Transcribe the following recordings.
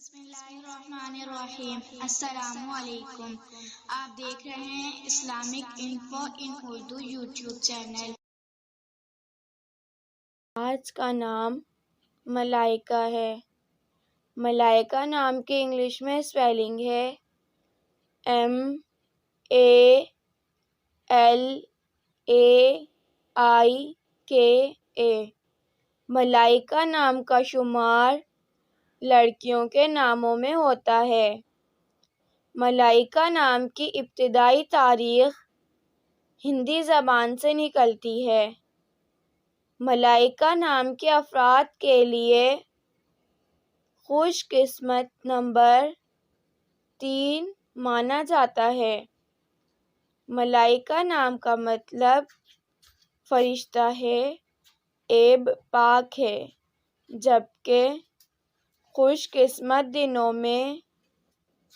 بسم اللہ الرحمن الرحیم۔ السلام علیکم۔ آپ دیکھ رہے ہیں اسلامک انفو ان اردو یوٹیوب چینل۔ آج کا نام ملائکہ ہے۔ ملائکہ نام کی انگلش میں سپیلنگ ہے MALAIKA۔ ملائکہ نام کا شمار لڑکیوں کے ناموں میں ہوتا ہے۔ ملائکہ نام کی ابتدائی تاریخ ہندی زبان سے نکلتی ہے۔ ملائکہ نام کے افراد کے لیے خوش قسمت نمبر 3 مانا جاتا ہے۔ ملائکہ نام کا مطلب فرشتہ ہے، عیب پاک ہے، جبکہ خوش قسمت دنوں میں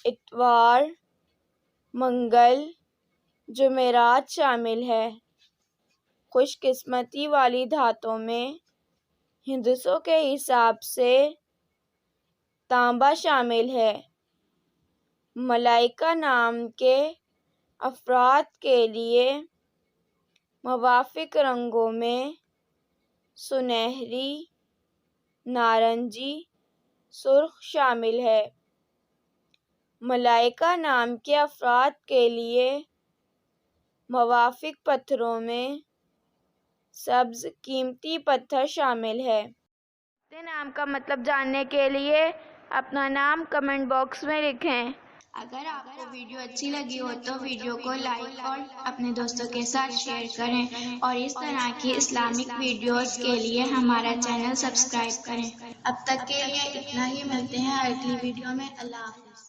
اتوار، منگل، جمعرات شامل ہے۔ خوش قسمتی والی دھاتوں میں ہندسوں کے حساب سے تانبا شامل ہے۔ ملائکہ نام کے افراد کے لیے موافق رنگوں میں سنہری، نارنجی، سرخ شامل ہے۔ ملائکہ نام کے افراد کے لیے موافق پتھروں میں سبز قیمتی پتھر شامل ہے۔ اپنے نام کا مطلب جاننے کے لیے اپنا نام کمنٹ باکس میں لکھیں۔ اگر آپ کو ویڈیو اچھی لگی ہو تو ویڈیو کو لائک اور اپنے دوستوں کے ساتھ شیئر کریں، اور اس طرح کی اسلامک ویڈیوز کے لیے ہمارا چینل سبسکرائب کریں۔ اب تک کے لیے اتنا ہی، ملتے ہیں اگلی ویڈیو میں۔ اللہ حافظ۔